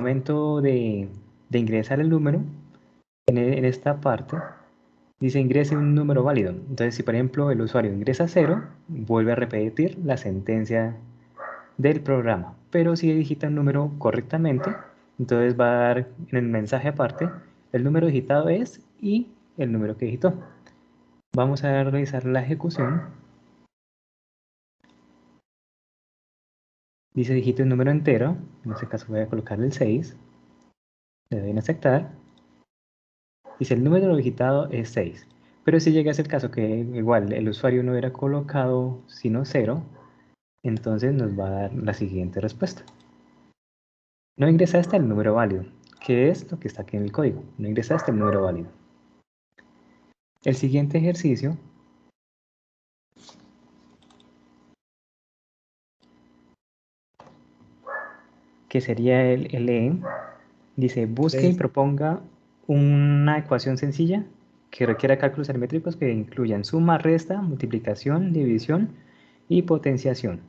momento de ingresar el número, en esta parte, dice ingrese un número válido. Entonces, si por ejemplo el usuario ingresa 0, vuelve a repetir la sentencia del programa. Pero si digita un número correctamente, entonces va a dar en el mensaje aparte el número digitado es y el número que digitó. Vamos a realizar la ejecución. Dice digite un número entero, en este caso voy a colocarle el 6, le doy en aceptar. Dice el número digitado es 6. Pero si llegase el caso que igual el usuario no hubiera colocado sino 0, entonces nos va a dar la siguiente respuesta. No ingresaste el número válido, que es lo que está aquí en el código. No ingresaste el número válido. El siguiente ejercicio que sería el E, dice busque y proponga una ecuación sencilla que requiera cálculos aritméticos que incluyan suma, resta, multiplicación, división y potenciación.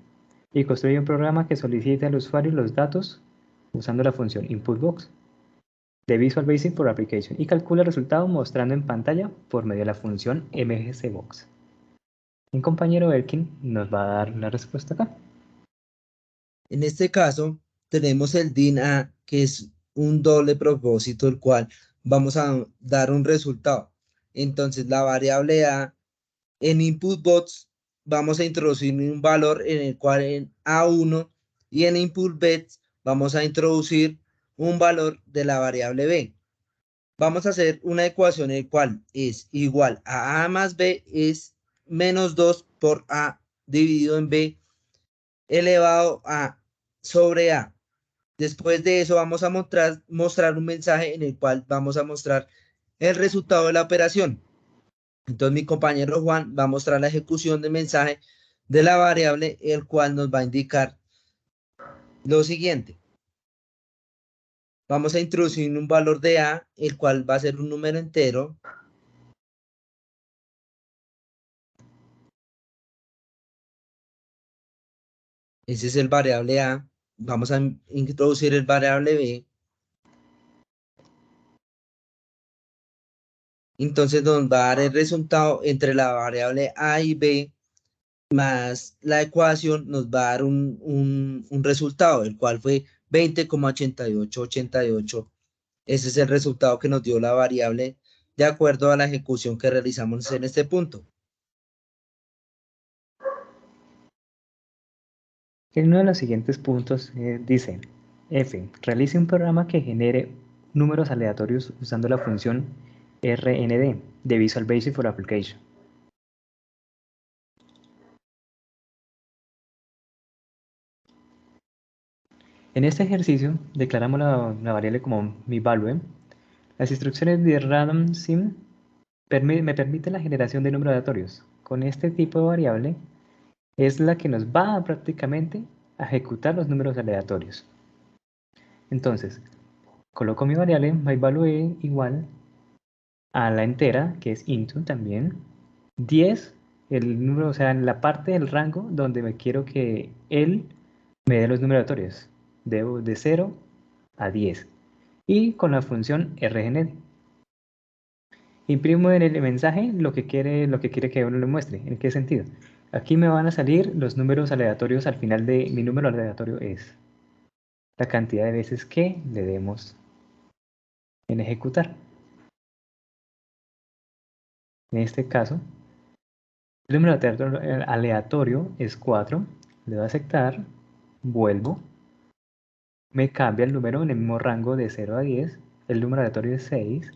Y construye un programa que solicite al usuario los datos usando la función InputBox de Visual Basic for Application y calcula el resultado mostrando en pantalla por medio de la función MGCBox. Mi compañero Elkin nos va a dar la respuesta acá. En este caso, tenemos el DIN A, que es un doble propósito, el cual vamos a dar un resultado. Entonces, la variable A en InputBox vamos a introducir un valor en el cual en A1 y en InputBets vamos a introducir un valor de la variable B. Vamos a hacer una ecuación en el cual es igual a más B es menos 2 por A dividido en B elevado a sobre A. Después de eso vamos a mostrar un mensaje en el cual vamos a mostrar el resultado de la operación. Entonces mi compañero Juan va a mostrar la ejecución del mensaje de la variable, el cual nos va a indicar lo siguiente. Vamos a introducir un valor de A, el cual va a ser un número entero. Ese es el variable A. Vamos a introducir el variable B. Entonces nos va a dar el resultado entre la variable A y B más la ecuación nos va a dar un resultado, el cual fue 20,8888. Ese es el resultado que nos dio la variable de acuerdo a la ejecución que realizamos en este punto. En uno de los siguientes puntos dice, F, realice un programa que genere números aleatorios usando la función RND de Visual Basic for Application. En este ejercicio declaramos la variable como mi value. Las instrucciones de random sim me permiten la generación de números aleatorios. Con este tipo de variable es la que nos va prácticamente a ejecutar los números aleatorios. Entonces, coloco mi variable myValue igual a la entera, que es into también, 10, el número, o sea, en la parte del rango donde me quiero que él me dé los números aleatorios, de 0 a 10, y con la función rgener. Imprimo en el mensaje lo que quiere que uno le muestre. ¿En qué sentido? Aquí me van a salir los números aleatorios al final de mi número aleatorio es la cantidad de veces que le demos en ejecutar. En este caso, el número aleatorio es 4, le doy a aceptar, vuelvo, me cambia el número en el mismo rango de 0 a 10, el número aleatorio es 6,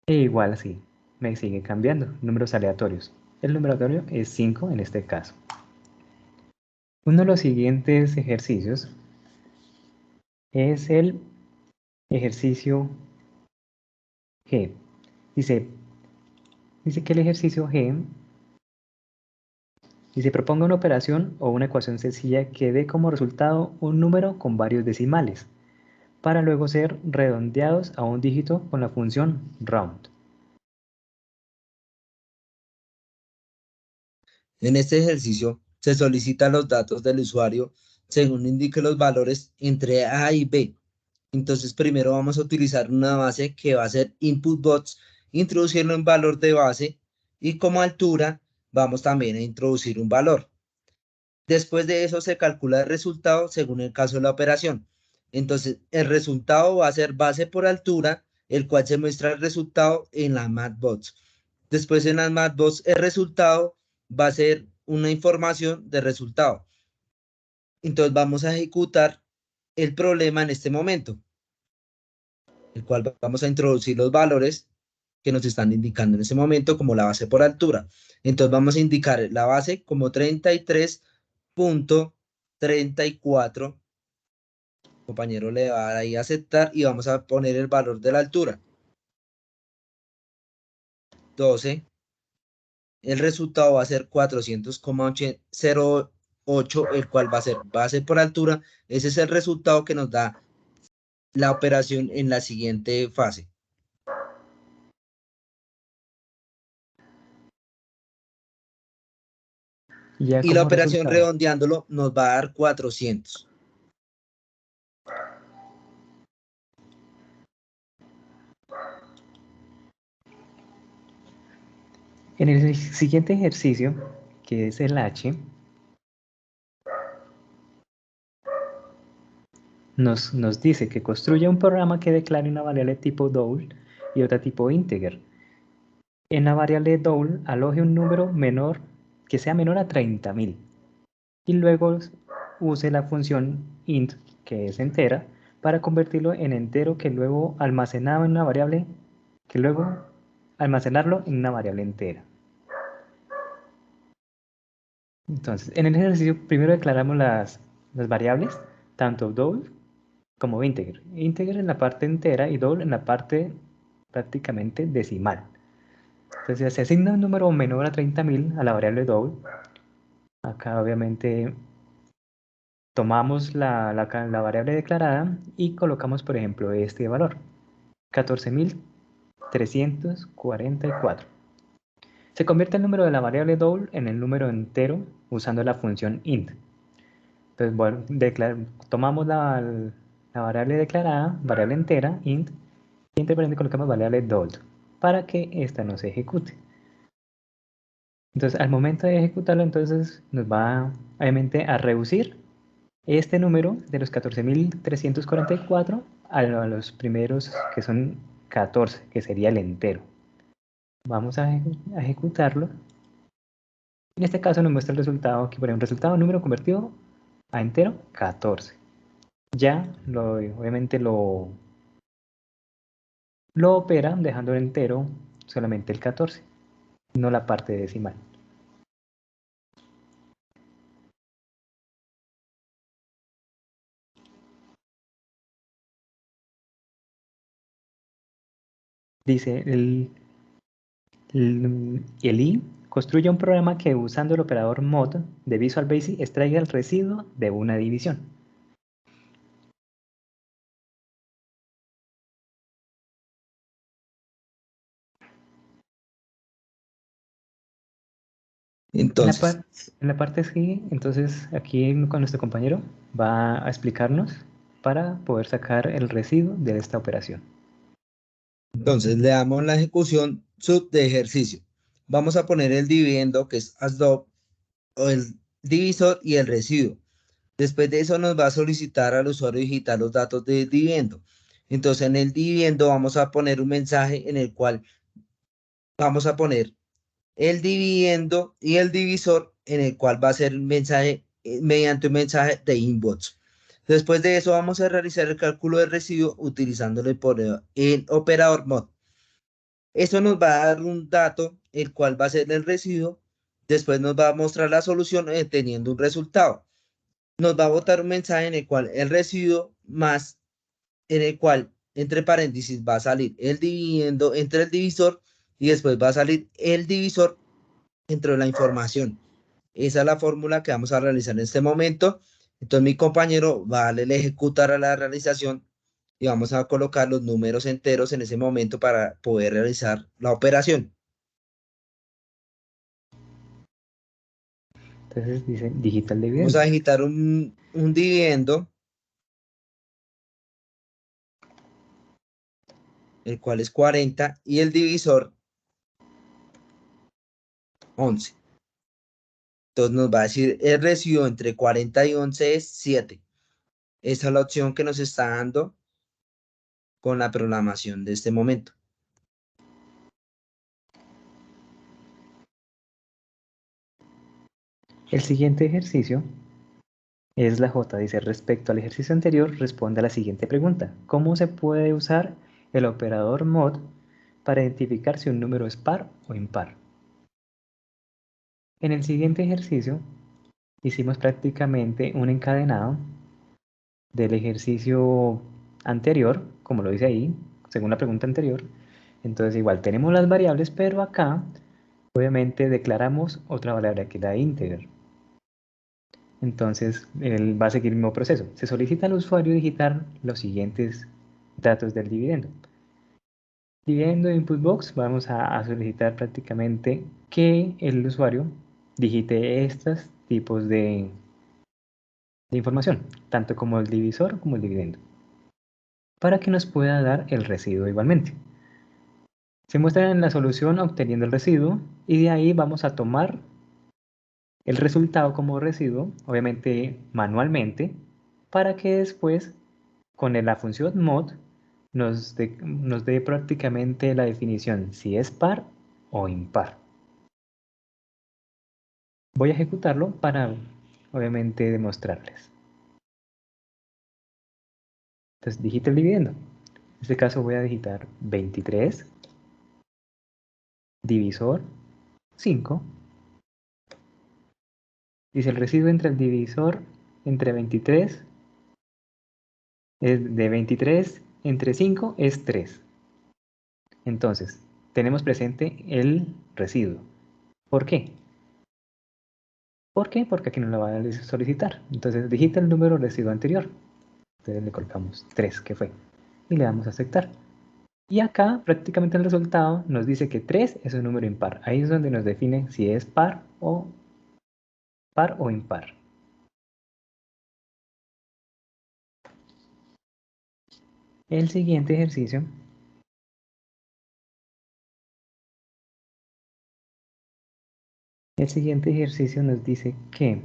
e igual así, me sigue cambiando números aleatorios. El número aleatorio es 5 en este caso. Uno de los siguientes ejercicios es el ejercicio G. Dice que el ejercicio G dice proponga una operación o una ecuación sencilla que dé como resultado un número con varios decimales, para luego ser redondeados a un dígito con la función round. En este ejercicio se solicitan los datos del usuario según indique los valores entre A y B. Entonces, primero vamos a utilizar una base que va a ser input box, introducirlo en valor de base y como altura vamos también a introducir un valor. Después de eso se calcula el resultado según el caso de la operación. Entonces, el resultado va a ser base por altura, el cual se muestra el resultado en la Matbox. Después en la Matbox el resultado va a ser una información de resultado. Entonces vamos a ejecutar el problema en este momento, el cual vamos a introducir los valores que nos están indicando en ese momento como la base por altura. Entonces vamos a indicar la base como 33.34. Compañero le va a dar ahí a aceptar y vamos a poner el valor de la altura. 12. El resultado va a ser 400,08, el cual va a ser base por altura. Ese es el resultado que nos da la operación en la siguiente fase. Ya Y la como operación resultado. redondeándolo nos va a dar 400. En el siguiente ejercicio, que es el H, nos dice que construya un programa que declare una variable tipo double y otra tipo integer. En la variable double aloje un número menor que sea menor a 30.000 y luego use la función int, que es entera, para convertirlo en entero que luego almacenado en una variable, que luego almacenarlo en una variable entera. Entonces, en el ejercicio primero declaramos las variables, tanto double como integer. Integer en la parte entera y double en la parte prácticamente decimal. Entonces se asigna un número menor a 30.000 a la variable double. Acá obviamente tomamos la variable declarada y colocamos, por ejemplo, este valor, 14.344. Se convierte el número de la variable double en el número entero usando la función int. Entonces, bueno, tomamos la variable declarada, variable entera, int, y entre paréntesis colocamos variable double para que esta no se ejecute. Entonces, al momento de ejecutarlo, entonces nos va obviamente a reducir este número de los 14.344 a los primeros que son 14, que sería el entero. Vamos a ejecutarlo. En este caso nos muestra el resultado, que por ejemplo, resultado número convertido a entero, 14. Ya, obviamente lo opera dejando entero solamente el 14, no la parte decimal. Dice el i construye un programa que usando el operador mod de Visual Basic extraiga el residuo de una división. Entonces, En la parte sí, entonces aquí con nuestro compañero va a explicarnos para poder sacar el residuo de esta operación. le damos la ejecución sub de ejercicio. Vamos a poner el dividendo, que es ASDOP, o el divisor y el residuo. Después de eso nos va a solicitar al usuario digitar los datos del dividendo. Entonces en el dividendo vamos a poner un mensaje en el cual vamos a poner el dividendo y el divisor en el cual va a ser un mensaje mediante un mensaje de inbox. Después de eso vamos a realizar el cálculo de residuo utilizando el operador mod. Eso nos va a dar un dato, el cual va a ser el residuo. Después nos va a mostrar la solución teniendo un resultado. Nos va a botar un mensaje en el cual el residuo más, en el cual entre paréntesis va a salir el dividendo entre el divisor y después va a salir el divisor dentro de la información. Esa es la fórmula que vamos a realizar en este momento. Entonces mi compañero va a darle el ejecutar a la realización y vamos a colocar los números enteros en ese momento para poder realizar la operación. Entonces dice digital Vamos a dividendo. digitar un dividendo, el cual es 40, y el divisor 11. Entonces nos va a decir el residuo entre 40 y 11 es 7. Esa es la opción que nos está dando con la programación de este momento. El siguiente ejercicio es la J. Dice, respecto al ejercicio anterior, responde a la siguiente pregunta. ¿Cómo se puede usar el operador mod para identificar si un número es par o impar? En el siguiente ejercicio, hicimos prácticamente un encadenado del ejercicio anterior, como lo dice ahí, según la pregunta anterior. Entonces igual tenemos las variables, pero acá obviamente declaramos otra variable que es la integer. Entonces él va a seguir el mismo proceso. Se solicita al usuario digitar los siguientes datos del dividendo. Dividendo input box, vamos a solicitar prácticamente que el usuario digite estos tipos de información, tanto como el divisor como el dividendo, para que nos pueda dar el residuo igualmente. Se muestra en la solución obteniendo el residuo y de ahí vamos a tomar el resultado como residuo, obviamente manualmente, para que después con la función mod nos dé prácticamente la definición si es par o impar. Voy a ejecutarlo para obviamente demostrarles. Entonces digito el dividendo. En este caso voy a digitar 23 divisor 5. Dice el residuo entre el divisor entre 23 es de 23 entre 5 es 3. Entonces, tenemos presente el residuo. ¿Por qué? ¿Por qué? Porque aquí no lo va a solicitar. Entonces, digita el número residuo anterior. Entonces le colocamos 3, que fue. Y le damos a aceptar. Y acá, prácticamente el resultado nos dice que 3 es un número impar. Ahí es donde nos define si es par o impar. El siguiente ejercicio. El siguiente ejercicio nos dice que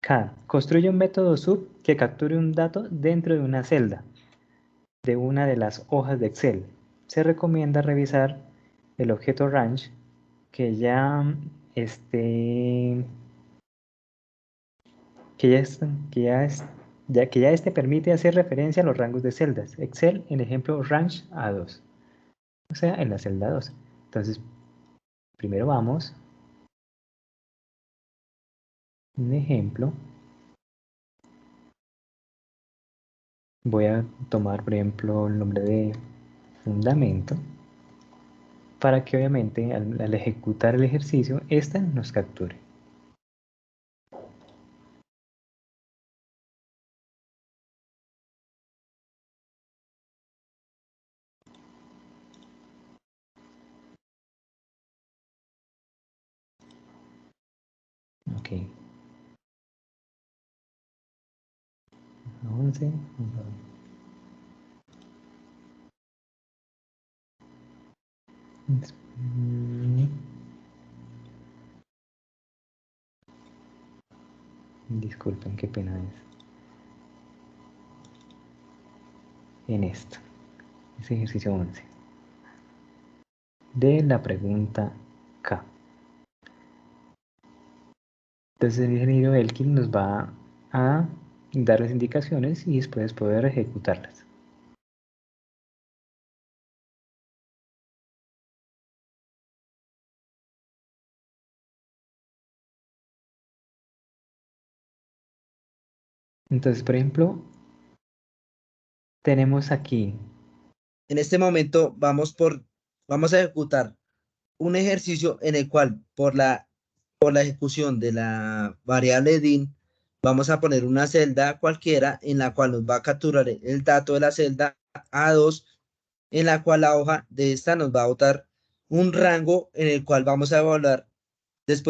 K. Construye un método sub que capture un dato dentro de una celda de una de las hojas de Excel. Se recomienda revisar el objeto range que ya esté que ya este permite hacer referencia a los rangos de celdas. Excel, en ejemplo, range A2, o sea, en la celda 2. Entonces, primero vamos, un ejemplo, voy a tomar, por ejemplo, el nombre de fundamento, para que obviamente al ejecutar el ejercicio, esta nos capture. Ok, 11. Disculpen, qué pena es. En esto, es ejercicio 11. De la pregunta K. Entonces el ingeniero Elkin nos va a dar las indicaciones y después poder ejecutarlas. Entonces, por ejemplo, tenemos aquí, En este momento vamos a ejecutar un ejercicio en el cual por la ejecución de la variable din vamos a poner una celda cualquiera en la cual nos va a capturar el dato de la celda A2, en la cual la hoja de esta nos va a botar un rango en el cual vamos a evaluar después